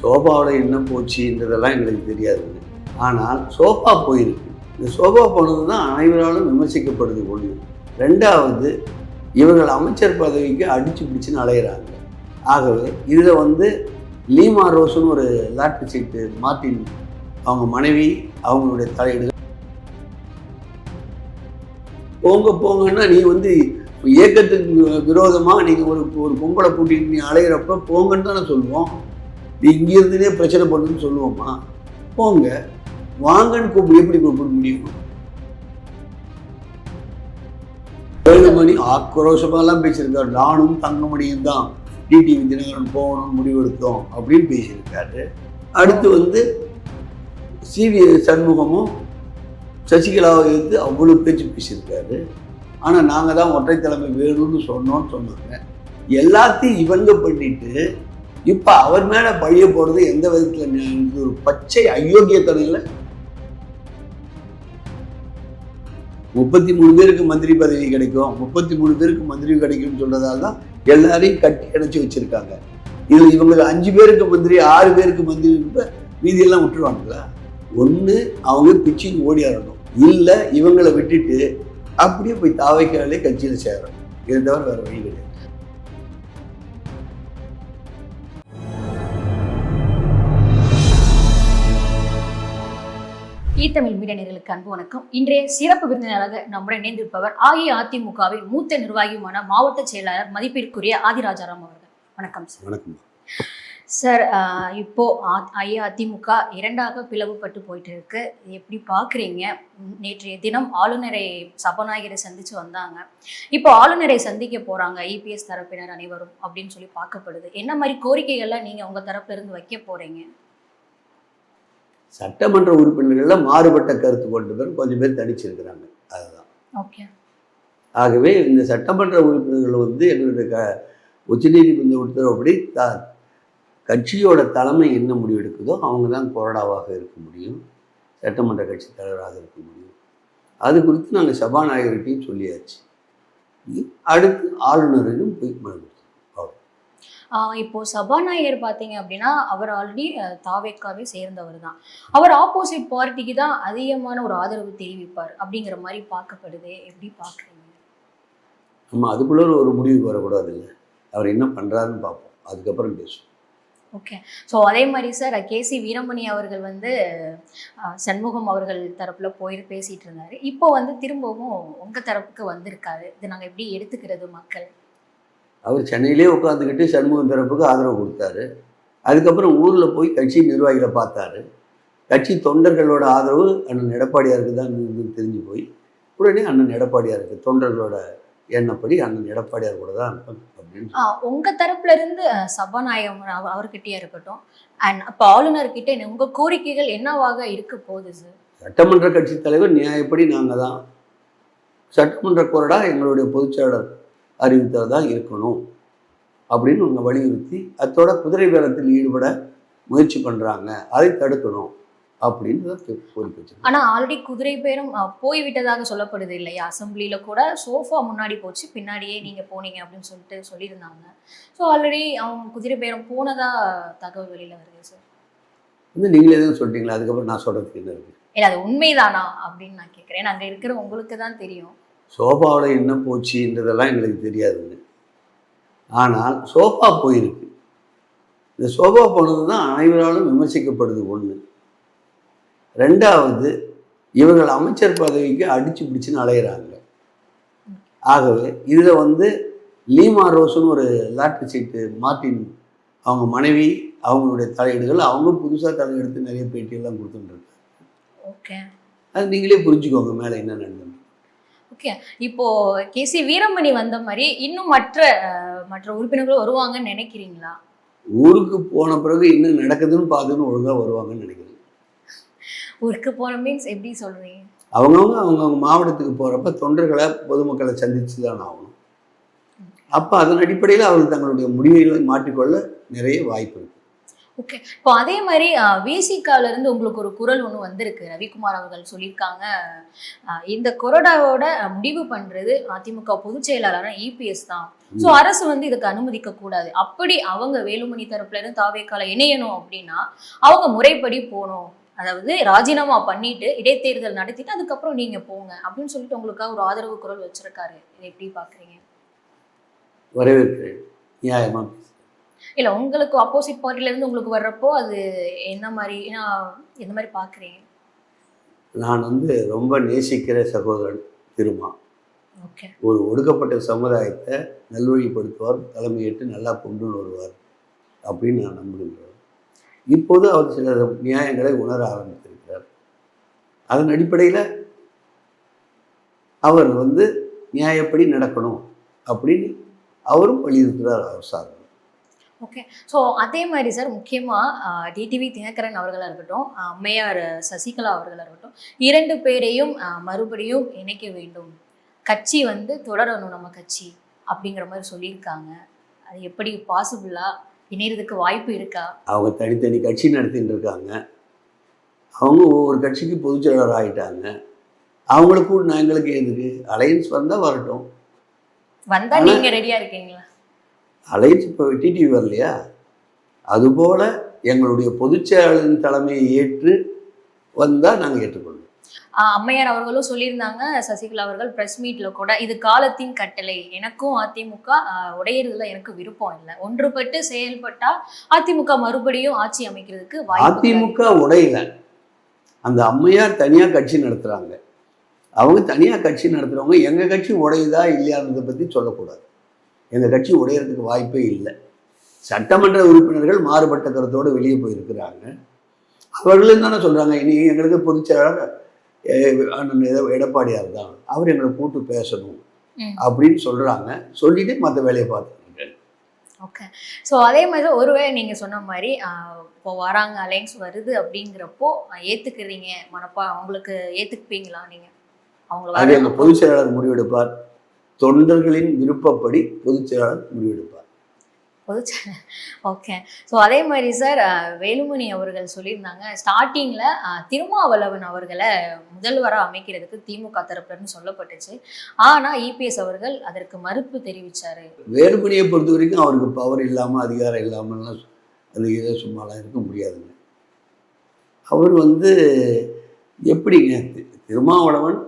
சோஃபாவோட என்ன போச்சுன்றதெல்லாம் எங்களுக்கு தெரியாதுங்க. ஆனால் சோஃபா போயிருக்கு. இந்த சோஃபா போனது தான் அனைவராலும் விமர்சிக்கப்படுது ஒன்று. ரெண்டாவது, இவர்கள் அமைச்சர் பதவிக்கு அடிச்சு பிடிச்சுன்னு அலையிறாங்க. ஆகவே இதில் லீமா ரோஸ்னு ஒரு லாட்ரி சீட்டு மார்ட்டின் அவங்க மனைவி அவங்களுடைய தலையீடுகள் போங்கன்னா நீ இயக்கத்துக்கு விரோதமாக நீங்கள் ஒரு பொம்பளை கூட்டிட்டு நீ அலையிறப்ப போங்கன்னு தானே சொல்லுவோம். நீ இங்கிருந்துனே பிரச்சனை பண்ணுன்னு சொல்லுவோமா? போங்க, வாங்கன்னு எப்படி கூப்பிட முடியும்? வேலுமணி ஆக்ரோஷமாலாம் பேசியிருக்காரு. நானும் தங்கமணியும் தான் டிடிவி தினகரன் போகணும்னு முடிவெடுத்தோம் அப்படின்னு பேசியிருக்காரு. அடுத்து சிவி சண்முகமும் சசிகலாவை எடுத்து அவ்வளோ பேச்சு பேசியிருக்காரு. ஆனால் நாங்கள் தான் ஒற்றை தலைமை வேணும்னு சொன்னாங்க. எல்லாத்தையும் இவங்க பண்ணிட்டு இப்போ அவர் மேலே பழிய போகிறது எந்த விதத்தில் ஒரு பச்சை அயோக்கியத்தனையில் 33 பேருக்கு மந்திரி பதவி கிடைக்கும், 33 பேருக்கு மந்திரி கிடைக்கும்னு சொல்றதால தான் எல்லாரையும் கட்டி அடைச்சி வச்சிருக்காங்க. இதில் இவங்களுக்கு 5 பேருக்கு மந்திரி 6 பேருக்கு மந்திரி மீதியெல்லாம் விட்டுருவாங்களா? ஒன்று அவங்க பிச்சின்னு ஓடியாடணும், இல்லை இவங்களை விட்டுட்டு அப்படியே போய் தாவைக்காலே கட்சியில் சேரணும். இதை தவிர வேற வழி கிடையாது. ஈத்தமிழ் மீடியா நேயர்களுக்கு அன்பு வணக்கம். இன்றைய சிறப்பு விருந்தினராக நம்முடன் இணைந்திருப்பவர் அஇஅதிமுகவின் மூத்த நிர்வாகியுமான மாவட்ட செயலாளர் மதிப்பிற்குரிய ஆதிராஜாராம் அவர்கள். வணக்கம் சார். வணக்கம் சார். இப்போ அஇஅதிமுக இரண்டாக பிளவுபட்டு போயிட்டு இருக்கு. எப்படி பாக்குறீங்க? நேற்றைய தினம் ஆளுநரை சபாநாயகரை சந்திச்சு வந்தாங்க. இப்போ ஆளுநரை சந்திக்க போறாங்க இபிஎஸ் தரப்பினர் அனைவரும் அப்படின்னு சொல்லி பார்க்கப்படுது. என்ன மாதிரி கோரிக்கைகள்லாம் நீங்க உங்க தரப்புல இருந்து வைக்க போறீங்க? சட்டமன்ற உறுப்பினர்கள்ல மாறுபட்ட கருத்து கொண்டு பேர் கொஞ்சம் பேர் தனிச்சிருக்கிறாங்க. அதுதான். ஓகே. ஆகவே இந்த சட்டமன்ற உறுப்பினர்கள் எங்களுடைய உச்சநீதிமன்ற உத்தரவுப்படி கட்சியோட தலைமை என்ன முடிவெடுக்குதோ அவங்க தான் கொறடாவாக இருக்க முடியும், சட்டமன்ற கட்சி தலைவராக இருக்க முடியும். அது குறித்து நாங்கள் சபாநாயகர்கிட்டையும் சொல்லியாச்சு. அடுத்து ஆளுநரையும் போய் மனு. இப்போ சபாநாயகர் பார்த்தீங்க அப்படின்னா அவர் ஆல்ரெடி தாவேக்காவே சேர்ந்தவர் தான். அவர் ஆப்போசிட் பார்ட்டிக்கு தான் அதிகமான ஒரு ஆதரவு தெரிவிப்பார் அப்படிங்கிற மாதிரி பார்க்கப்படுது. எப்படி பார்க்குறீங்க? நம்ம அதுக்குள்ள ஒரு முடிவுக்கு வரக்கூடாது. இல்லை, அவர் என்ன பண்ணுறாருன்னு பார்ப்போம், அதுக்கப்புறம் பேசுவோம். ஓகே. ஸோ அதே மாதிரி சார் கேசி வீரமணி அவர்கள் சண்முகம் அவர்கள் தரப்பில் பேசிகிட்டு இருந்தார். இப்போ திரும்பவும் உங்கள் தரப்புக்கு வந்திருக்காரு. இது நாங்கள் எப்படி எடுத்துக்கிறது மக்கள்? அவர் சென்னையிலே உட்காந்துக்கிட்டு சண்முகம் தரப்புக்கு ஆதரவு கொடுத்தாரு. அதுக்கப்புறம் ஊரில் போய் கட்சி நிர்வாகிகளை பார்த்தாரு. கட்சி தொண்டர்களோட ஆதரவு அண்ணன் எடப்பாடியாருக்கு தான் தெரிஞ்சு போய் உடனே அண்ணன் எடப்பாடியாருக்கு தொண்டர்களோட எண்ணப்படி அண்ணன் எடப்பாடியார் கூட தான் அப்படின்னு உங்கள் தரப்புல இருந்து சபாநாயகர் அவர்கிட்டயே இருக்கட்டும் அண்ட் அப்போ ஆளுநர்கிட்ட உங்கள் கோரிக்கைகள் என்னவாக இருக்க போகுது சார்? சட்டமன்ற கட்சி தலைவர் நியாயப்படி நாங்கள் தான் சட்டமன்ற கொறடா எங்களுடைய பொதுச்செயலாளர் அறிவித்ததாக இருக்கணும் அப்படின்னு அவங்க வலியுறுத்தி அதோட குதிரை பேரத்தில் ஈடுபட முயற்சி பண்ணுறாங்க, அதை தடுக்கணும் அப்படின்னு கோரிக்கை வச்சு. ஆனால் ஆல்ரெடி குதிரை பேரம் போய்விட்டதாக சொல்லப்படுது இல்லையா? அசம்பிளியில் கூட சோஃபா முன்னாடி போச்சு, பின்னாடியே நீங்கள் போனீங்க அப்படின்னு சொல்லியிருந்தாங்க. ஸோ ஆல்ரெடி அவங்க குதிரை பேரம் போனதா தகவல் வெளியில் வருது சார். நீங்களே எதுவும் சொல்லிட்டீங்களா? அதுக்கப்புறம் நான் சொல்கிறதுக்கு என்ன இருக்குது? இல்லை, அது உண்மைதானா அப்படின்னு நான் கேட்குறேன். அங்கே இருக்கிற உங்களுக்கு தான் தெரியும். சோஃபாவில் என்ன போச்சுன்றதெல்லாம் எங்களுக்கு தெரியாதுங்க. ஆனால் சோஃபா போயிருக்கு. இந்த சோஃபா போனது தான் அனைவராலும் விமர்சிக்கப்படுது ஒன்று. ரெண்டாவது, இவர்கள் அமைச்சர் பதவிக்கு அடிச்சு பிடிச்சுன்னு அலையிறாங்க. ஆகவே இதில் லீமா ரோஸ்னு ஒரு லாட்ரி சீட்டு மார்ட்டின் அவங்க மனைவி அவங்களுடைய தலையீடுகள் அவங்க புதுசாக தலையெடுத்து நிறைய பேட்டியெல்லாம் கொடுத்துட்டுருக்காங்க. ஓகே, அது நீங்களே புரிஞ்சுக்கோங்க மேலே என்ன நடந்தது. ஓகே. இப்போ கேசி வீரமணி வந்த மாதிரி இன்னும் மற்ற உறுப்பினர்களும் வருவாங்கன்னு நினைக்கிறீங்களா? ஊருக்கு போன பிறகு இன்னும் நடக்குதுன்னு பார்த்துன்னு ஒழுங்காக வருவாங்கன்னு நினைக்கிறேன். ஊருக்கு போன மீன்ஸ் எப்படி சொல்றீங்க? அவங்கவுங்க மாவட்டத்துக்கு போகிறப்ப தொண்டர்களை பொதுமக்களை சந்திச்சு தான் ஆகணும். அப்போ அதன் அடிப்படையில் அவர்கள் தங்களுடைய முடிவுகளை மாற்றிக்கொள்ள நிறைய வாய்ப்பு இருக்கு. ஓகே. இப்போ அதே மாதிரி விசிகால இருந்து உங்களுக்கு ஒரு குரல் ஒண்ணு வந்திருக்கு. ரவிக்குமார் அவர்கள் சொல்லியிருக்காங்க, இந்த கொறடாவோட முடிவு பண்றது அதிமுக பொதுச் செயலாளரான இபிஎஸ் தான். ஸோ அரசு வந்து இதுக்கு அனுமதிக்க கூடாது. அப்படி அவங்க வேலுமணி தரப்புல இருந்து தாவேக்கால இணையணும் அப்படின்னா, அவங்க முறைப்படி போணும். அதாவது ராஜினாமா பண்ணிட்டு இடைத்தேர்தல் நடத்திட்டு அதுக்கப்புறம் நீங்க போங்க அப்படின்னு சொல்லிட்டு உங்களுக்காக ஒரு ஆதரவு குரல் வச்சிருக்காரு. இதை எப்படி பாக்குறீங்க? வரவேற்கிறேன். நியாயமா இல்ல உங்களுக்கு ஆப்போசிட் பார்ட்டில இருந்து உங்களுக்கு வர்றப்போ அது என்ன மாதிரி எந்த மாதிரி பாக்குறீங்க? நான் வந்து ரொம்ப நேசிக்கிற சகோதரன் திருமா. ஓகே. ஒரு ஒடுக்கப்பட்ட சமுதாயத்தை நல்வழிப்படுத்துவார், தலைமையேற்று நல்லா கொண்டு வருவார் அப்படின்னு நான் நம்புகின்றேன். இப்போது அவர் சில நியாயங்களை உணர ஆரம்பித்திருக்கிறார். அதன் அடிப்படையில் அவர் வந்து நியாயப்படி நடக்கணும் அப்படின்னு அவரும் வலியுறுத்துகிறார் அவர் சார். ஓகே. ஸோ அதே மாதிரி சார் முக்கியமாக டிடிவி தினகரன் அவர்களாக இருக்கட்டும், அம்மையார் சசிகலா அவர்களாக இருக்கட்டும், 2 பேரையும் மறுபடியும் இணைக்க வேண்டும். கட்சி வந்து தொடரணும் நம்ம கட்சி அப்படிங்கிற மாதிரி சொல்லியிருக்காங்க. அது எப்படி பாசிபிளா? இணையறதுக்கு வாய்ப்பு இருக்கா? அவங்க தனித்தனி கட்சி நடத்திட்டு இருக்காங்க. அவங்க ஒவ்வொரு கட்சிக்கு பொதுச்செயலாளர் ஆகிட்டாங்க. அவங்களுக்கும் எங்களுக்கு எதுக்கு? அலையன்ஸ் வந்தால் வரட்டும். வந்தா நீங்க ரெடியா இருக்கீங்களா? அலையன்ஸ் இப்போ டிடிவி வரலையா? அதுபோல் எங்களுடைய பொதுச்செயலாளரின் தலைமையை ஏற்று வந்தால் நாங்கள் ஏற்றுக்கொள்வோம். அம்மையார் அவர்களும் சொல்லியிருந்தாங்க, சசிகலா அவர்கள் பிரஸ் மீட்ல கூட, இது காலத்தின் கட்டளை, எனக்கும் அதிமுக உடையறதுல எனக்கு விருப்பம் இல்லை, ஒன்றுபட்டு செயல்பட்டா அதிமுக மறுபடியும் ஆட்சி அமைக்கிறதுக்கு வாய்ப்பு. அதிமுக உடையல, அந்த அம்மையார் தனியாக கட்சி நடத்துகிறாங்க. அவங்க தனியாக கட்சி நடத்துகிறவங்க எங்கள் கட்சி உடையுதா இல்லையான்றதை பற்றி சொல்லக்கூடாது. எங்கள் கட்சி உடையிறதுக்கு வாய்ப்பே இல்லை. சட்டமன்ற உறுப்பினர்கள் மாறுபட்ட கருத்தோடு வெளியே போயிருக்கிறாங்க. அவர்களும் தானே சொல்கிறாங்க, இனி எங்களுக்கு பொதுச்செயலாளர் எடப்பாடியார் தான், அவர் எங்களை கூட்டு பேசணும் அப்படின்னு சொல்கிறாங்க. சொல்லிட்டு மற்ற வேலையை பார்த்துருக்கேன். ஓகே. ஸோ அதே மாதிரி ஒருவேளை நீங்கள் சொன்ன மாதிரி இப்போ வராங்க, அலைன்ஸ் வருது அப்படிங்கிறப்போ ஏற்றுக்கிறீங்க மனப்பா, அவங்களுக்கு ஏற்றுக்குப்பீங்களா நீங்கள்? அது எங்கள் பொதுச் செயலாளர் முடிவெடுப்பார். தொண்டர்களின் விருப்பப்படி பொதுச் செயலாளர் முடிவெடுப்பார். ஓகே. ஸோ அதே மாதிரி சார் வேலுமணி அவர்கள் சொல்லியிருந்தாங்க, ஸ்டார்டிங்கில் திருமாவளவன் அவர்களை முதல்வராக அமைக்கிறதுக்கு திமுக தரப்புலன்னு சொல்லப்பட்டுச்சு. ஆனால் இபிஎஸ் அவர்கள் அதற்கு மறுப்பு தெரிவித்தார். வேலுமணியை பொறுத்த வரைக்கும் அவருக்கு பவர் இல்லாமல் அதிகாரம் இல்லாமல்லாம் அது இதை சும்மாலாம் இருக்க முடியாதுங்க. அவர் வந்து எப்படிங்க, திருமாவளவன்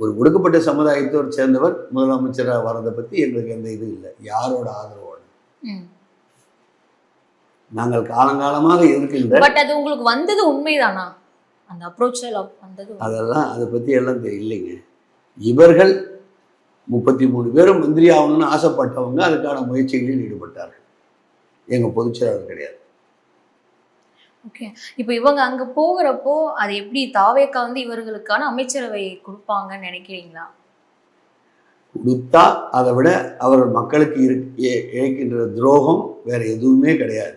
ஒரு ஒடுக்கப்பட்ட சமுதாயத்தோடு சேர்ந்தவர் முதலமைச்சராக வரதை பற்றி எங்களுக்கு எந்த இது இல்லை. யாரோட ஆதரவோடு நாங்கள் காலங்காலமாக இருக்கின்ற, பட் அது உங்களுக்கு வந்தது உண்மைதானா? அந்த அப்ரோச்சில் வந்தது அதெல்லாம் அதை பற்றி எல்லாம் தெரியலைங்க. இவர்கள் 33 பேரும் மந்திரி ஆகணும்னு ஆசைப்பட்டவங்க அதுக்கான முயற்சிகளில் ஈடுபட்டார்கள். எங்கள் பொதுச்செயலாளர் கிடையாது. ஓகே. இப்போ இவங்க அங்கே போகிறப்போ அது எப்படி தாவேக்கா வந்து இவர்களுக்கான அமைச்சரவை கொடுப்பாங்கன்னு நினைக்கிறீங்களா? கொடுத்தா அதை விட அவர் மக்களுக்கு இழைக்கின்ற துரோகம் வேற எதுவுமே கிடையாது.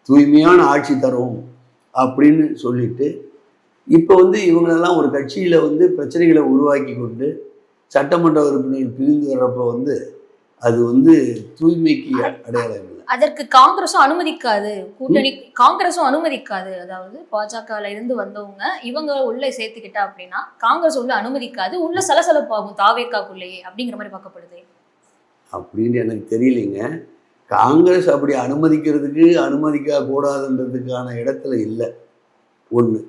தூய்மையான ஆட்சி தரும் அப்படின்னு சொல்லிட்டு இப்போ வந்து இவங்களெல்லாம் ஒரு கட்சியில் வந்து பிரச்சனைகளை உருவாக்கி கொண்டு சட்டமன்ற உறுப்பினர்கள் பிரிந்து வர்றப்போ வந்து அது வந்து தூய்மைக்கு அடையாளம் இல்லை. அதற்கு காங்கிரஸும் அனுமதிக்காது, கூட்டணி காங்கிரஸும் அனுமதிக்காது. அதாவது பாஜகல இருந்து வந்தவங்க இவங்க உள்ள சேர்த்துக்கிட்டா அப்படின்னா காங்கிரஸ் உள்ள அனுமதிக்காது, உள்ள சலசலப்பாகும் தாவேக்காக்குள்ளேயே அப்படிங்கிற மாதிரி பார்க்கப்படுது. அப்படின்னு எனக்கு தெரியலைங்க. காங்கிரஸ் அப்படி அனுமதிக்க கூடாதுன்றதுக்கான இடத்துல இல்லை. ஒன்று,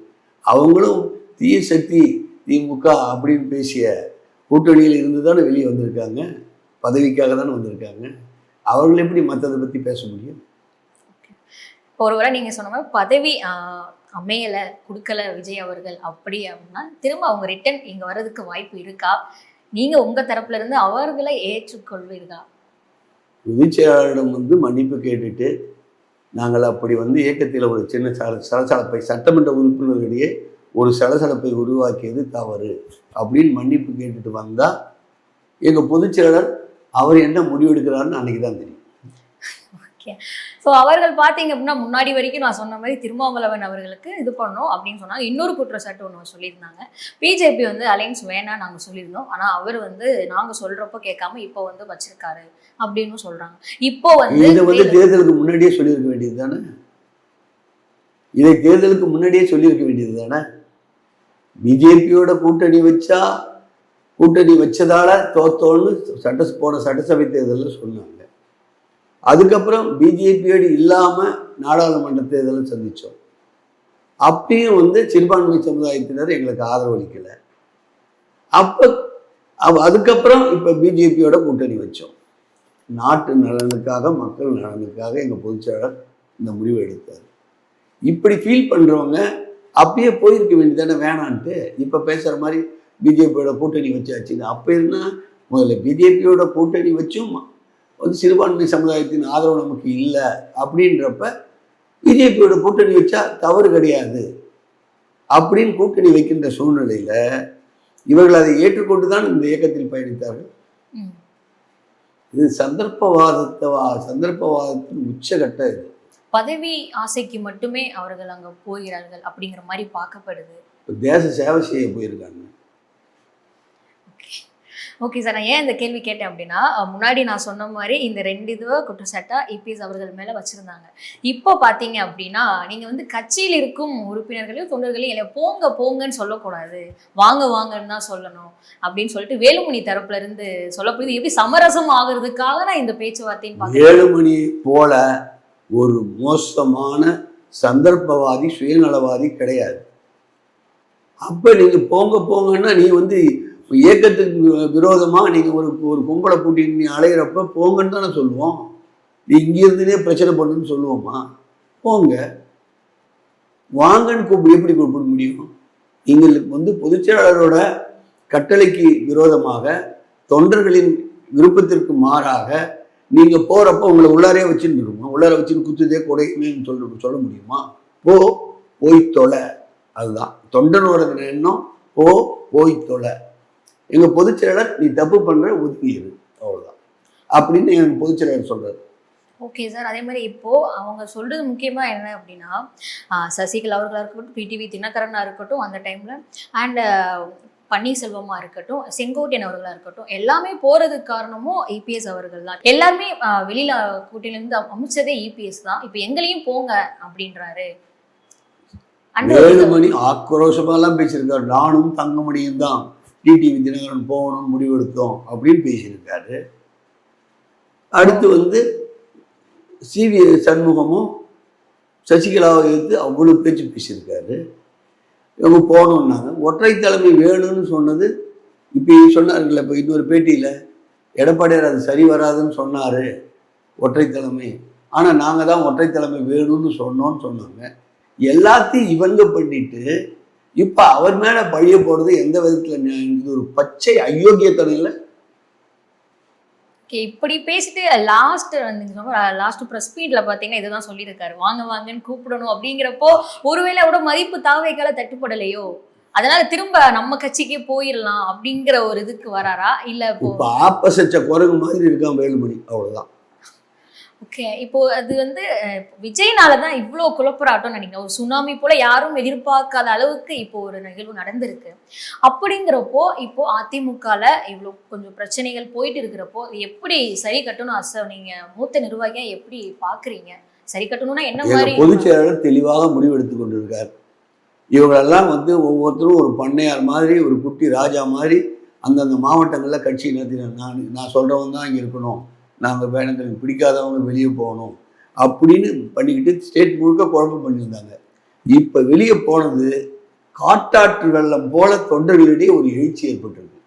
அவங்களும் தீய சக்தி திமுக அப்படின்னு பேசிய கூட்டணியில் இருந்து தானே வெளியே வந்திருக்காங்க, பதவிக்காக தானே வந்திருக்காங்க. அவர்கள் எப்படி மற்றதை பற்றி பேச முடியும்? ஒருவேளை நீங்கள் சொன்ன மாதிரி பதவி அமையலை, கொடுக்கல விஜய் அவர்கள் அப்படி அப்படின்னா திரும்ப அவங்க ரிட்டன் இங்கே வர்றதுக்கு வாய்ப்பு இருக்கா? நீங்கள் உங்கள் தரப்புல இருந்து அவர்களை ஏற்றுக்கொள்வீர்களா? பொதுச் செயலாளரிடம் வந்து மன்னிப்பு கேட்டுட்டு நாங்கள் அப்படி வந்து இயக்கத்தில் ஒரு சின்ன சலசலப்பை, சட்டமன்ற உறுப்பினர்களிடையே ஒரு சலசலப்பை உருவாக்கியது தவறு அப்படின்னு மன்னிப்பு கேட்டுட்டு வந்தால் எங்கள் பொதுச் செயலாளர் அவர் என்ன முடிவெடுக்கிறாருன்னு அன்றைக்கி தான் தெரியும். ஓகே. ஸோ அவர்கள் பார்த்தீங்க அப்படின்னா முன்னாடி வரைக்கும் நான் சொன்ன மாதிரி திருமாவளவன் அவர்களுக்கு இது பண்ணோம் அப்படின்னு சொன்னாங்க. இன்னொரு குற்றச்சாட்டு ஒன்று சொல்லியிருந்தாங்க, பிஜேபி வந்து அலைன்ஸ் வேணாம் நாங்கள் சொல்லியிருந்தோம், ஆனால் அவர் வந்து நாங்கள் சொல்கிறப்போ கேட்காம இப்போ வந்து வச்சிருக்காரு அப்படின்னு சொல்கிறாங்க. இப்போ வந்து இதை வந்து தேர்தலுக்கு முன்னாடியே சொல்லியிருக்க வேண்டியது தானே. இதை தேர்தலுக்கு முன்னாடியே சொல்லியிருக்க வேண்டியது தானே. பிஜேபியோட கூட்டணி வச்சதால தோத்தோன்னு போன சட்டசபை தேர்தலில் சொன்னாங்க. அதுக்கப்புறம் பிஜேபியோடு இல்லாமல் நாடாளுமன்ற தேர்தலை சந்தித்தோம். அப்பயும் வந்து சிறுபான்மை சமுதாயத்தினர் எங்களுக்கு ஆதரவு அளிக்கலை. அதுக்கப்புறம் இப்போ பிஜேபியோட கூட்டணி வச்சோம். நாட்டு நலனுக்காக, மக்கள் நலனுக்காக எங்கள் பொதுச்செயலாளர் இந்த முடிவை எடுத்தார். இப்படி ஃபீல் பண்ணுறவங்க அப்பயே போயிருக்க வேண்டியதானே வேணான்ட்டு. இப்போ பேசுகிற மாதிரி பிஜேபியோட கூட்டணி வச்சாச்சுன்னு. அப்போ இருந்தால் முதல்ல பிஜேபியோட கூட்டணி வச்சும் வந்து சிறுபான்மை சமுதாயத்தின் ஆதரவு நமக்கு இல்லை அப்படின்றப்ப பிஜேபியோட கூட்டணி வச்சா தவறு கிடையாது அப்படின்னு கூட்டணி வைக்கின்ற சூழ்நிலையில் இவர்கள் அதை ஏற்றுக்கொண்டு தான் இந்த இயக்கத்தில் பயணித்தார்கள். இது சந்தர்ப்பவாதத்தின் உச்சகட்ட இது. பதவி ஆசைக்கு மட்டுமே அவர்கள் அங்க போகிறார்கள் அப்படிங்கிற மாதிரி பார்க்கப்படுது. தேச சேவை செய்ய போயிருக்காங்க. ஓகே சார், நான் ஏன் இந்த கேள்வி கேட்டேன் அப்படின்னா, முன்னாடி நான் சொன்ன மாதிரி இந்த 2 இதுவா குற்றச்சாட்டா இபிஎஸ் அவர்கள் மேல வச்சிருந்தாங்க. இப்போ பாத்தீங்க அப்படின்னா நீங்க வந்து கட்சியில் இருக்கும் உறுப்பினர்களையும் தொண்டர்களையும் இல்லை போங்க போங்கன்னு சொல்லக்கூடாது, வாங்க வாங்கன்னு தான் சொல்லணும் அப்படின்னு சொல்லிட்டு வேலுமணி தரப்புல இருந்து சொல்லப்படுது. எப்படி சமரசம் ஆகுறதுக்காக நான் இந்த பேச்சுவார்த்தைன்னு பார்க்கிறேன். வேலுமணி போல ஒரு மோசமான சந்தர்ப்பவாதி சுயநலவாதி கிடையாது. அப்ப நீங்க போங்க போங்கன்னா நீ வந்து இயக்கத்துக்கு விரோதமா நீங்க ஒரு கும்பலை கூட்டிட்டு நீ அலையிறப்ப போங்கன்னு தானே சொல்லுவோம். நீ இங்கிருந்துனே பிரச்சனை பண்ணுன்னு சொல்லுவோமா? போங்க வாங்கன்னு எப்படி கூப்பிட முடியும்? எங்களுக்கு வந்து பொதுச்செயலாளரோட கட்டளைக்கு விரோதமாக, தொண்டர்களின் விருப்பத்திற்கு மாறாக நீங்க போறப்ப உங்களை உள்ளாரே வச்சுன்னு இருக்குமா? உள்ளார வச்சுன்னு குத்துதே கொடையுமேன்னு சொல்ல முடியுமா? போய் தொலை. அதுதான் தொண்டனோட எண்ணம். போய் தொலை. எங்க பொதுச்செயலாளர் நீ தப்பு பண்ற ஒதுக்கிடு, அவ்வளவுதான் அப்படின்னு எங்க பொதுச்செயலாளர் சொல்றாரு. ஓகே சார், அதே மாதிரி இப்போ அவங்க சொல்றது முக்கியமா என்ன அப்படின்னா, சசிகலா அவர்களா இருக்கட்டும், பிடிவி தினகரனா இருக்கட்டும் அந்த டைம்ல, அண்ட் பன்னீர்செல்வமா இருக்கட்டும், செங்கோட்டையன் அவர்களா இருக்கட்டும், எல்லாமே போறதுக்கு காரணமும் இபிஎஸ் அவர்கள் தான். எல்லாருமே வெளியில கூட்டிலிருந்து அமைச்சதே இபிஎஸ் தான். இப்போ எங்களையும் போங்க அப்படின்றாரு. வேலுமணி ஆக்ரோஷமாலாம் பேசியிருக்காரு. நானும் தங்கமணியும் தான் டிடிவி தினகரன் போகணும்னு முடிவெடுத்தோம் அப்படின்னு பேசியிருக்காரு. அடுத்து வந்து சிவி சண்முகமும் சசிகலாவை எடுத்து அவ்வளவு பேச்சு பேசியிருக்காரு. இவங்க போகணுன்னாங்க. ஒற்றை தலைமை வேணும்னு சொன்னது இப்போ சொன்னாருங்களே, இப்போ இன்னொரு பேட்டியில் எடப்பாடியார் அது சரி வராதுன்னு சொன்னார் ஒற்றை தலைமை, ஆனால் நாங்கள் தான் ஒற்றை தலைமை வேணும்னு சொன்னோன்னு சொன்னாங்க. எல்லாத்தையும் இவங்க பண்ணிட்டு இப்ப அவர் மேல பழிய போறது எந்த விதத்துல? இது ஒரு பச்சை அயோக்கியத்தனையில. இப்படி பேசிட்டு லாஸ்ட் பிரஸ் மீட்ல பாத்தீங்கன்னா இதுதான் சொல்லியிருக்காரு, வாங்க வாங்கன்னு கூப்பிடணும் அப்படிங்கிறப்போ ஒருவேளை அவரோட மதிப்பு தாவைக்கால தட்டுப்படலையோ, அதனால திரும்ப நம்ம கட்சிக்கே போயிடலாம் அப்படிங்கிற ஒரு இதுக்கு வராரா? இல்ல இப்ப ஆப்போசிட் குரங்கு மாதிரி இருக்கான் வேலுமணி, அவ்வளவுதான். ஓகே, இப்போ அது வந்து விஜய்னால தான் இவ்வளோ குழப்பறாட்டம்னு நினைக்கிறேன். ஒரு சுனாமி போல யாரும் எதிர்பார்க்காத அளவுக்கு இப்போ ஒரு நிகழ்வு நடந்திருக்கு. அப்படிங்கிறப்போ இப்போ அதிமுகல இவ்வளோ கொஞ்சம் பிரச்சனைகள் போயிட்டு இருக்கிறப்போ எப்படி சரி கட்டணும்? நீங்க மூத்த நிர்வாகியா எப்படி பாக்குறீங்க? சரி கட்டணும்னா என்ன மாதிரி? பொதுச்செயலாளர் தெளிவாக முடிவெடுத்து கொண்டிருக்கார். இவங்களெல்லாம் வந்து ஒவ்வொருத்தரும் ஒரு பண்ணையார் மாதிரி, ஒரு குட்டி ராஜா மாதிரி அந்தந்த மாவட்டங்களில் கட்சி நடத்தினார். நான் சொல்றவங்க தான் இங்கே இருக்கணும், நாங்கள் வேணுங்களுக்கு பிடிக்காதவங்க வெளியே போகணும் அப்படின்னு பண்ணிக்கிட்டு ஸ்டேட் முழுக்க குழப்பம் பண்ணியிருந்தாங்க. இப்போ வெளியே போனது காட்டாற்று வெள்ளம் போல தொண்டர்களிடையே ஒரு எழுச்சி ஏற்பட்டிருக்கு.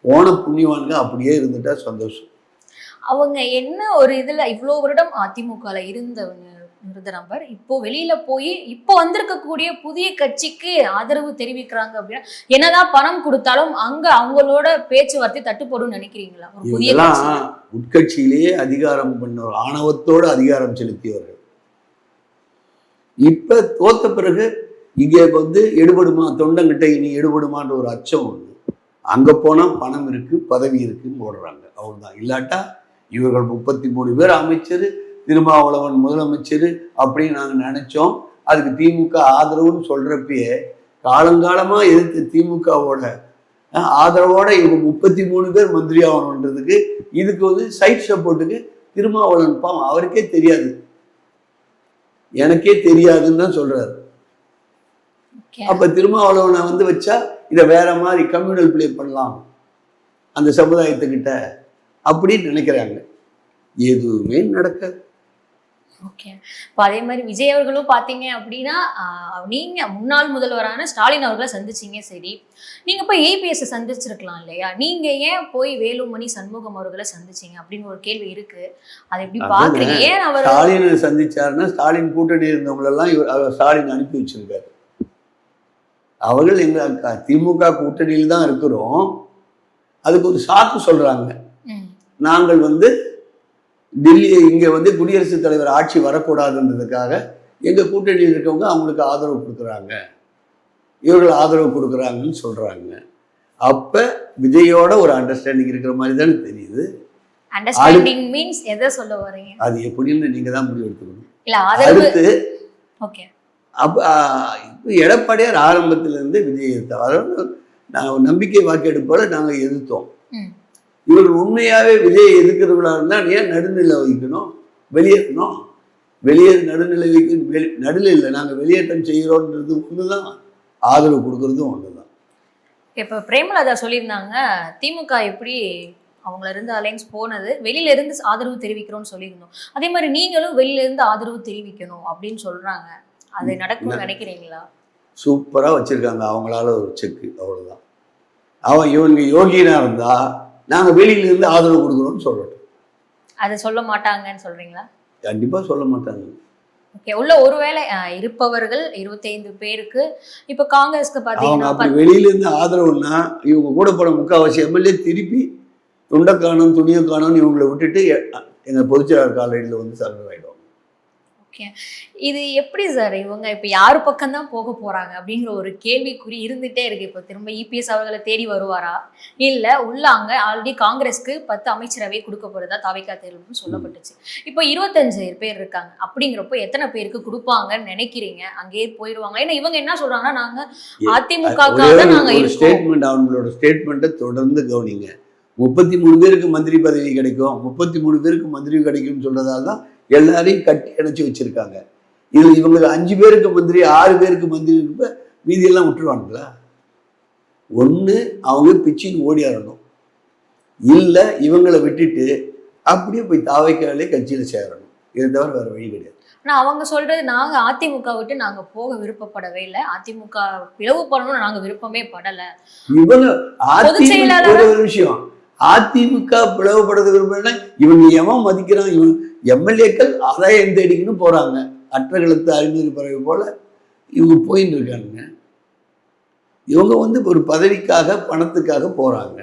போன புண்ணியவான்க அப்படியே இருந்துட்டா சந்தோஷம். அவங்க என்ன ஒரு இதுல இவ்வளோ வருடம் அதிமுகல இருந்த நபர் இப்போ வெளியில போய் இப்போ வந்திருக்கக்கூடிய புதிய கட்சிக்கு ஆதரவு தெரிவிக்கிறாங்க அப்படின்னா, என்னதான் பணம் கொடுத்தாலும் அங்க அவங்களோட பேச்சுவார்த்தை தட்டுப்படும் நினைக்கிறீங்களா? ஒரு புதிய உட்கட்சியிலேயே அதிகாரம் பண்ணவர், ஆணவத்தோடு அதிகாரம் செலுத்தியவர்கள். இப்ப தோத்த பிறகு இங்க வந்து எடுபடுமா, தொண்டங்கிட்ட இனி எடுபடுமான்ற ஒரு அச்சம் ஒண்ணு. அங்க போனா பணம் இருக்கு, பதவி இருக்குன்னு ஓடுறாங்க, அவ்வளவுதான். இல்லாட்டா இவர்கள் 33 பேர் அமைச்சர், திருமாவளவன் முதலமைச்சர் அப்படின்னு நாங்கள் நினைச்சோம். அதுக்கு திமுக ஆதரவுன்னு சொல்றப்பயே காலங்காலமா எதிர்த்து திமுகவோட ஆதரவோட இவங்க 33 பேர் மந்திரி ஆகணுன்றதுக்கு இதுக்கு வந்து சைட் சப்போர்ட்டுக்கு திருமாவளவன் பாவம் அவருக்கே தெரியாது. எனக்கே தெரியாதுன்னு தான் சொல்றாரு. அப்ப திருமாவளவனை வந்து வச்சா இதை வேற மாதிரி கம்யூனல் பிளே பண்ணலாம் அந்த சமுதாயத்துக்கிட்ட அப்படின்னு நினைக்கிறாங்க. எதுவுமே நடக்காது. ஓகே. இப்போ அதே மாதிரி விஜய் அவர்களும் பார்த்தீங்க அப்படின்னா நீங்க முன்னாள் முதல்வரான ஸ்டாலின் அவர்களை சந்திச்சீங்க, சரி. நீங்க போய் ஏபிஎஸ் சந்திச்சிருக்கலாம் இல்லையா? நீங்க ஏன் போய் வேலுமணி சண்முகம் அவர்களை சந்திச்சீங்க அப்படின்னு ஒரு கேள்வி இருக்கு. அதை எப்படி பாக்குறீங்க? ஏன் அவர் ஸ்டாலினை சந்திச்சாருன்னா ஸ்டாலின் கூட்டணி இருந்தவங்களெல்லாம் ஸ்டாலின் அனுப்பி வச்சிருக்காரு. அவர்கள் எங்க திமுக கூட்டணியில் தான் இருக்கிறோம். அதுக்கு ஒரு சாக்கு சொல்றாங்க. நாங்கள் வந்து டெல்லி இங்கே வந்து குடியரசுத் தலைவர் ஆட்சி வரக்கூடாதுன்றதுக்காக எங்கள் கூட்டணியில் இருக்கவங்க அவங்களுக்கு ஆதரவு கொடுக்குறாங்க, இவர்கள் ஆதரவு கொடுக்குறாங்கன்னு சொல்கிறாங்க. அப்போ விஜயோட ஒரு அண்டர்ஸ்டாண்டிங் இருக்கிற மாதிரி தானே தெரியுது. அண்டர்ஸ்டாண்டிங் மீன்ஸ் எதை சொல்ல வரீங்க? அது எப்படின்னு நீங்கள் தான் முடிவு எடுத்துக்கணும். அடுத்து அப்போ எடப்பாடியார் ஆரம்பத்திலேருந்து விஜய் எதிர்த்தார். அதாவது நாங்கள் நம்பிக்கை வாக்கெடுப்போல நாங்கள் எதிர்த்தோம். இவர்கள் உண்மையாகவே விஜயை எதிர்க்கிறவர்களா இருந்தால் ஏன் நடுநிலை வைக்கணும், வெளியேற்றணும்? நடுநிலை வைக்க நடுநிலை இல்லை, நாங்கள் வெளியேற்றம் செய்கிறோன்றது ஒன்று தான், ஆதரவு கொடுக்கறதும் ஒன்று தான். இப்போ பிரேமலதா சொல்லியிருந்தாங்க திமுக எப்படி அவங்கள இருந்து அலைன்ஸ் போனது வெளியில இருந்து ஆதரவு தெரிவிக்கிறோம்னு சொல்லியிருந்தோம். அதே மாதிரி நீங்களும் வெளியில இருந்து ஆதரவு தெரிவிக்கணும் அப்படின்னு சொல்றாங்க. அது நடக்கும்னு நினைக்கிறீங்களா? சூப்பராக வச்சிருக்காங்க அவங்களால ஒரு செக்கு, அவ்வளோதான். இவங்க யோகினா இருந்தா நாங்கள் வெளியிலிருந்து ஆதரவு கொடுக்குறோம்னு சொல்லட்டும். அதை சொல்ல மாட்டாங்கன்னு சொல்றீங்களா? கண்டிப்பா சொல்ல மாட்டாங்க. ஓகே. உள்ள ஒருவேளை இருப்பவர்கள் 25 பேருக்கு இப்போ காங்கிரஸ்க்கு பாத்தீங்கன்னா அப்படி வெளியிலிருந்து ஆதரவுன்னா இவங்க கூட போன முக்கால்வாசி எம்எல்ஏ திருப்பி துண்டை காணும் துணியை காணும்னு இவங்களை விட்டுட்டு எங்க பொதுச்செயலாளர் காலடியில் வந்து சரண் ஆயிடுவாங்க. ஓகே. இது எப்படி சார் இவங்க இப்போ யார் பக்கம் தான் போக போறாங்க அப்படிங்கிற ஒரு கேள்விக்குறி இருந்துட்டே இருக்கு. இப்போ திரும்ப இபிஎஸ் அவர்களை தேடி வருவாரா, இல்ல உள்ள அங்க ஆல்ரெடி காங்கிரஸ்க்கு 10 அமைச்சரவை கொடுக்க போறதா தாவேகா தேர்வுன்னு சொல்லப்பட்டுச்சு. இப்போ 25 பேர் இருக்காங்க. அப்படிங்கிறப்போ எத்தனை பேருக்கு கொடுப்பாங்கன்னு நினைக்கிறீங்க? அங்கேயே போயிடுவாங்க? ஏன்னா இவங்க என்ன சொல்றாங்கன்னா நாங்க அதிமுகக்காக நாங்க ஸ்டேட்மெண்ட், அவங்களோட ஸ்டேட்மெண்ட்டை தொடர்ந்து கவனிங்க. 33 பேருக்கு மந்திரி பதவி கிடைக்கும், 33 பேருக்கு மந்திரி கிடைக்கும்னு சொல்றதால தான் எல்லாரையும் கட்டி அணைச்சி வச்சிருக்காங்க. இது இவங்களுக்கு 5 பேருக்கு மந்திரி 6 பேருக்கு மந்திரி இருப்ப மீதியெல்லாம் விட்டுருவானுங்களா? ஒன்று அவங்க பிச்சின்னு ஓடியாரணும், இல்லை இவங்களை விட்டுட்டு அப்படியே போய் தாவைக்காலே கட்சியில் சேரணும். இதை தவிர வேற வழி கிடையாது. ஆனால் அவங்க சொல்றது நாங்க அதிமுக விட்டு நாங்க போக விருப்பப்படவே இல்லை, அதிமுக பிளவு பண்ணணும்னு நாங்க விருப்பமே படலை. இவங்க ஒரு விஷயம், அதிமுக பிளவுபடுறது விரும்புனா இவங்க எவன் மதிக்கிறான்? இவன் எம்எல்ஏக்கள் ஆதாயம் தேடிக்கின்னு போறாங்க, அற்றகளத்து அறிஞர் பறவை போல இவங்க போயின்னு இருக்காங்க. இவங்க வந்து ஒரு பதவிக்காக பணத்துக்காக போறாங்க.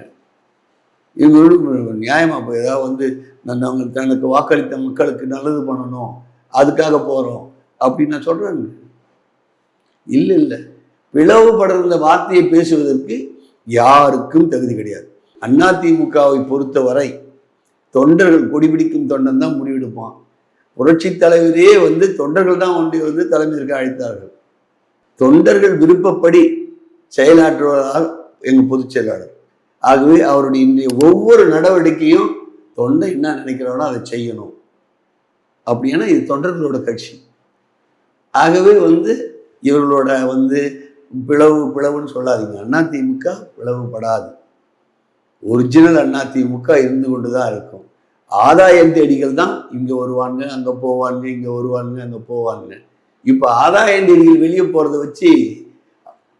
இவங்க நியாயமா போய் ஏதாவது வந்து அவங்க தனக்கு வாக்களித்த மக்களுக்கு நல்லது பண்ணணும் அதுக்காக போறோம் அப்படின்னு நான் சொல்றாங்க. இல்லை இல்லை, பிளவுபடுற வார்த்தையை பேசுவதற்கு யாருக்கும் தகுதி கிடையாது. அதிமுகவை பொறுத்தவரை தொண்டர்கள், கொடிபிடிக்கும் தொண்டன் தான் முடிவெடுப்பான். புரட்சி தலைவரே வந்து தொண்டர்கள் தான் வந்து தலைமையிற்கு அழைத்தார்கள். தொண்டர்கள் விருப்பப்படி செயலாற்றுவதால் எங்கள் பொதுச் செயலாளர். ஆகவே அவருடைய இன்றைய ஒவ்வொரு நடவடிக்கையும் தொண்டை என்ன நினைக்கிறானோ அதை செய்யணும். அப்படின்னா இது தொண்டர்களோட கட்சி. ஆகவே வந்து இவர்களோட வந்து பிளவுன்னு சொல்லாதீங்க. அதிமுக பிளவுபடாது. ஒரிஜினல் அதிமுக இருந்து கொண்டு தான் இருக்கும். ஆதாயம் தேடிகள் தான் இங்கே வருவாங்க, அங்கே போவாங்க, இங்கே வருவாங்க, அங்கே போவாங்க. இப்போ ஆதாயம் தேடிகள் வெளியே போகிறத வச்சு,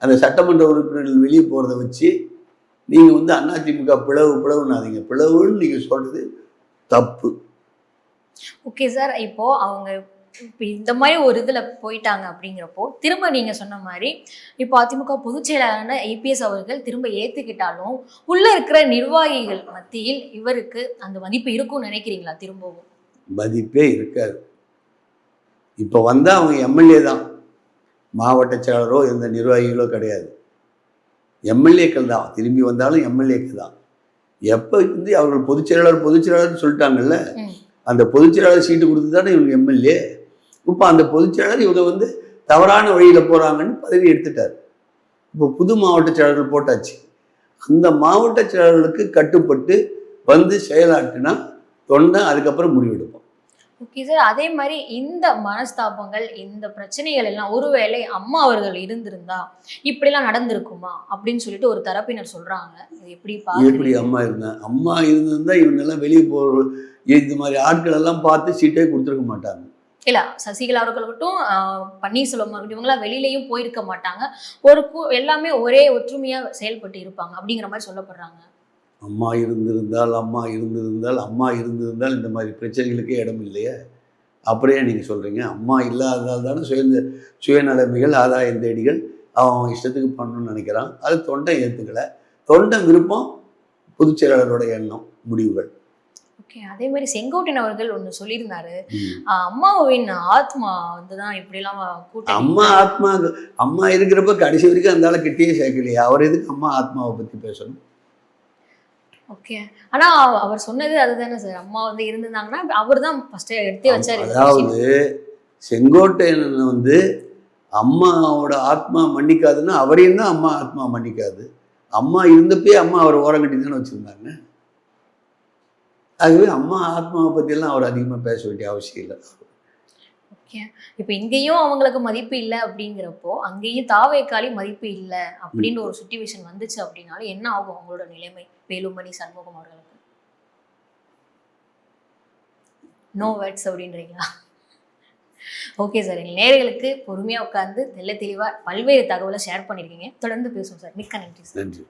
அந்த சட்டமன்ற உறுப்பினர்கள் வெளியே போகிறத வச்சு நீங்கள் வந்து அதிமுக பிளவுனாதீங்க. பிளவுன்னு நீங்கள் சொல்கிறது தப்பு. Okay sir. இப்போ அவங்க இப்போ இந்த மாதிரி ஒரு இதில் போயிட்டாங்க அப்படிங்கிறப்போ திரும்ப நீங்கள் சொன்ன மாதிரி இப்போ அதிமுக பொதுச் செயலாளரான இபிஎஸ் அவர்கள் திரும்ப ஏற்றுக்கிட்டாலும் உள்ள இருக்கிற நிர்வாகிகள் மத்தியில் இவருக்கு அந்த மதிப்பு இருக்கும்னு நினைக்கிறீங்களா? திரும்பவும் மதிப்பே இருக்காது. இப்போ வந்தால் அவங்க எம்எல்ஏ தான், மாவட்ட செயலரோ எந்த நிர்வாகிகளோ கிடையாது, எம்எல்ஏக்கள் தான். திரும்பி வந்தாலும் எம்எல்ஏக்கள் தான். எப்போ வந்து அவர்கள் பொதுச் செயலாளர்னு சொல்லிட்டாங்கல்ல, அந்த பொதுச் செயலாளர் சீட்டு கொடுத்து தானே இவங்க எம்எல்ஏ. இப்போ அந்த பொதுச் செயலாளர் இவங்க வந்து தவறான வழியில் போகிறாங்கன்னு பதவி எடுத்துட்டார். இப்போ புது மாவட்ட செயலாளர்கள் போட்டாச்சு. அந்த மாவட்ட செயலாளர்களுக்கு கட்டுப்பட்டு வந்து செயலாற்றினா தொண்டை அதுக்கப்புறம் முடிவெடுப்போம். ஓகே சார், அதே மாதிரி இந்த மனஸ்தாபங்கள், இந்த பிரச்சனைகள் எல்லாம் ஒருவேளை அம்மா அவர்கள் இருந்திருந்தா இப்படிலாம் நடந்திருக்குமா அப்படின்னு சொல்லிட்டு ஒரு தரப்பினர் சொல்றாங்க. இது எப்படி எப்படி பாக்குறீங்க? அம்மா இருந்திருந்தா இவங்கெல்லாம் வெளியே போகிற இந்த மாதிரி ஆட்கள் எல்லாம் பார்த்து சீட்டே கொடுத்துருக்க மாட்டாங்க. இல்ல சசிகலா அவர்களுக்கட்டும், பன்னீர்செல்வம் இருக்கட்டும், இவங்கெல்லாம் வெளியிலயும் போயிருக்க மாட்டாங்க. ஒரு எல்லாமே ஒரே ஒற்றுமையா செயல்பட்டு இருப்பாங்க அப்படிங்கிற மாதிரி சொல்லப்படுறாங்க. அம்மா இருந்திருந்தால் இந்த மாதிரி பிரச்சனைகளுக்கே இடம் இல்லையே. அப்படியே நீங்கள் சொல்கிறீங்க. அம்மா இல்லாததால் தானே சுயநலமிகள் ஆதாயம் தேடிகள் அவன் இஷ்டத்துக்கு பண்ணணும்னு நினைக்கிறான். அது தொண்டை ஏற்றுக்கலை. தொண்டை விருப்பம் பொதுச் செயலாளரோட எண்ணம் முடிவுகள். ஓகே, அதே மாதிரி செங்கோட்டையன் அவர்கள் ஒண்ணு சொல்லியிருந்தாரு, அம்மாவின் ஆத்மா வந்துதான் இப்படிலாம் கூட்டம். அம்மா இருக்கிறப்ப கடைசி வரைக்கும் அந்த ஆளை கிட்டேயே சேர்க்கலையே. அவர் எதுக்கு அம்மா ஆத்மாவை பற்றி பேசணும்? ஓகே, ஆனா அவர் சொன்னது அதுதானே சார், அம்மா வந்து இருந்திருந்தாங்கன்னா அவர் தான் ஃபர்ஸ்ட் எடுத்து வச்சாரு. அதாவது செங்கோட்டையன் வந்து அம்மாவோட ஆத்மா மன்னிக்காதுன்னா அவரையும் தான் அம்மா ஆத்மா மன்னிக்காது. அம்மா இருந்தப்பே அம்மா அவர் ஓரங்கட்டி தானே வச்சுருந்தாங்க. ஆகவே அம்மா ஆத்மாவை பற்றியெல்லாம் அவர் அதிகமாக பேச வேண்டிய அவசியம் இல்லை. ஓகே, இப்போ இங்கேயும் அவங்களுக்கு மதிப்பு இல்லை அப்படிங்கிறப்போ அங்கேயும் தாவேக்காலி மதிப்பு இல்லை அப்படின்ற ஒரு சுச்சுவேஷன் வந்துச்சு அப்படின்னாலும் என்ன ஆகும் அவங்களோட நிலைமை? வேலுமணி சண்முகம் அவர்களுக்கு நோ வேர்ட்ஸ் அப்படின்றீங்களா? ஓகே சார், எங்கள் நேயர்களுக்கு பொறுமையாக உட்கார்ந்து தெளிவாக பல்வேறு தகவலை ஷேர் பண்ணியிருக்கீங்க. தொடர்ந்து பேசுவோம் சார். மிக்க நன்றி சார். நன்றி.